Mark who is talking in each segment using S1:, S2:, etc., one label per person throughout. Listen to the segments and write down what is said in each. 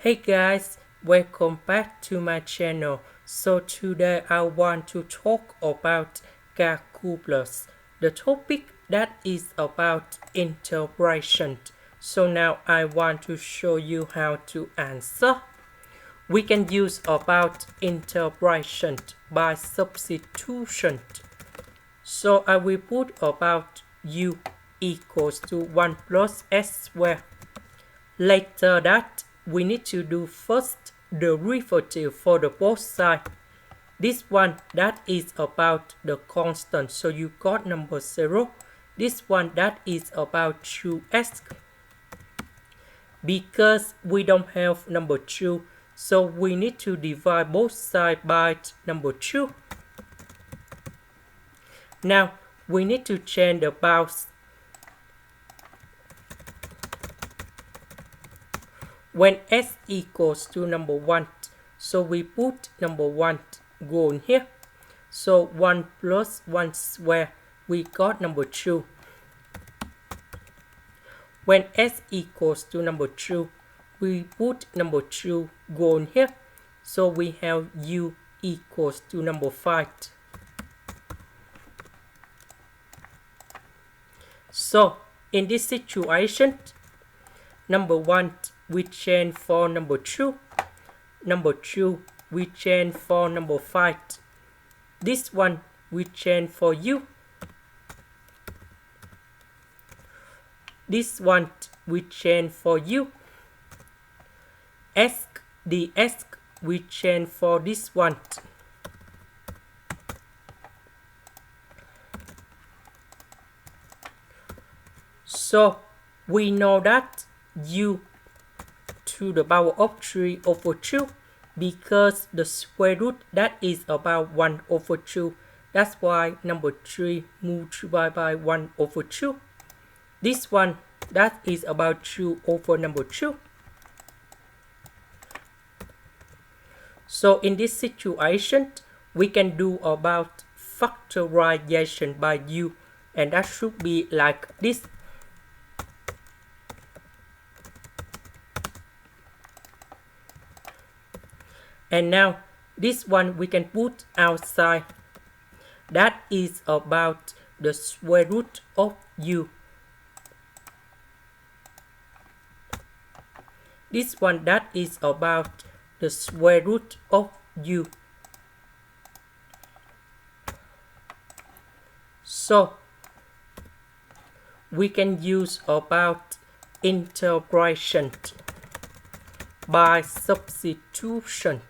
S1: Hey guys, welcome back to my channel. So today I want to talk about calculus, the topic that is about integration. So now I want to show you how to answer. We can use about integration by substitution. So I will put about u equals to 1 plus s squared. Later that, we need to do first the derivative for the both sides. This one, that is about the constant, so you got number 0. This one, that is about 2x. Because we don't have number 2, so we need to divide both sides by number 2. Now, we need to change the bounds. When s equals to number 1, so we put number 1 go in here. So 1 plus 1 square, we got number 2. When s equals to number 2, we put number 2 go in here. So we have u equals to number 5. So in this situation, number 1 we change for number 2. Number 2 we change for number 5. This one we change for u. This one we change for u. S, the s we change for this one. So we know that u to the power of 3 over 2, because the square root that is about 1 over 2. That's why number 3 multiplied by 1 over 2. This one, that is about 2 over number 2. So in this situation, we can do about factorization by u, and that should be like this. And now, this one we can put outside. That is about the square root of u. This one, that is about the square root of u. So, we can use about integration by substitution.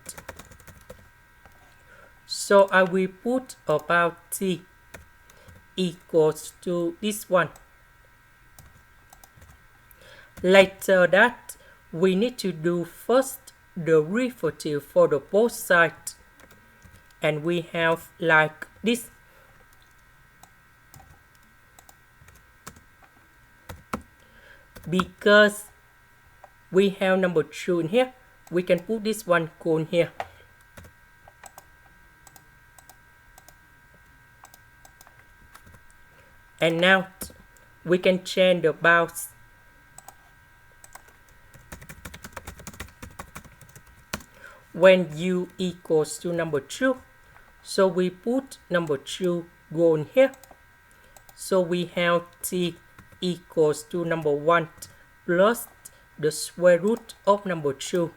S1: So I will put about t equals to this one. Later that, we need to do first the derivative for the both sides. And we have like this. Because we have number 2 in here, we can put this one go in here. And now we can change the bounds. When u equals to number 2, so we put number 2 go in here. So we have t equals to number 1 plus the square root of number 2.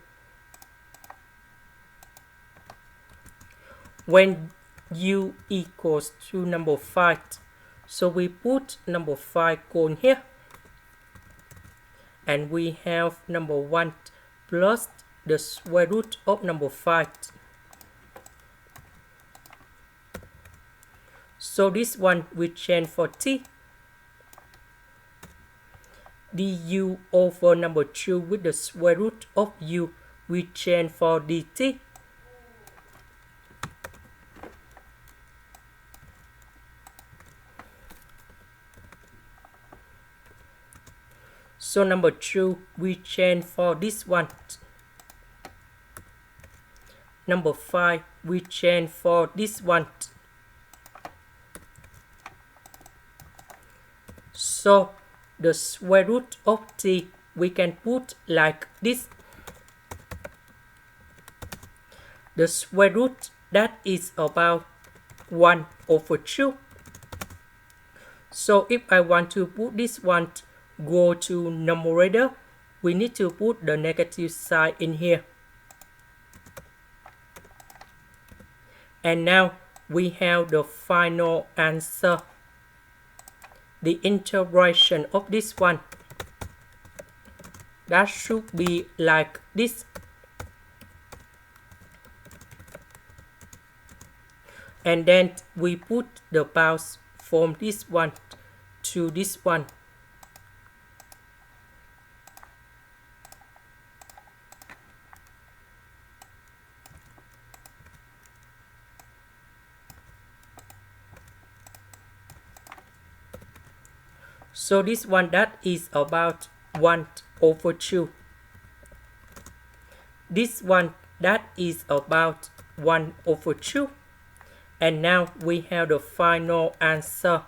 S1: When u equals to number 5, so we put number 5 go in here. And we have number 1 plus the square root of number 5. So this one we change for t. Du over number 2 with the square root of u, we change for dt. So number 2 we change for this one. Number 5 we change for this one. So the square root of t we can put like this. the square root that is about 1 over 2. So if I want to put this one go to numerator, we need to put the negative sign in here. And now we have the final answer. The integration of this one, that should be like this. And then we put the bounds from this one to this one. So this one that is about 1 over 2. This one that is about 1 over 2. And now we have the final answer.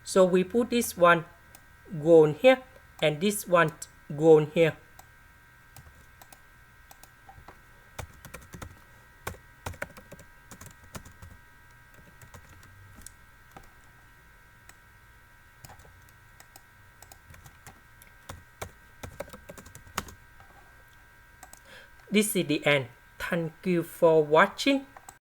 S1: So we put this one go on here and this one go on here. This is the end. Thank you for watching.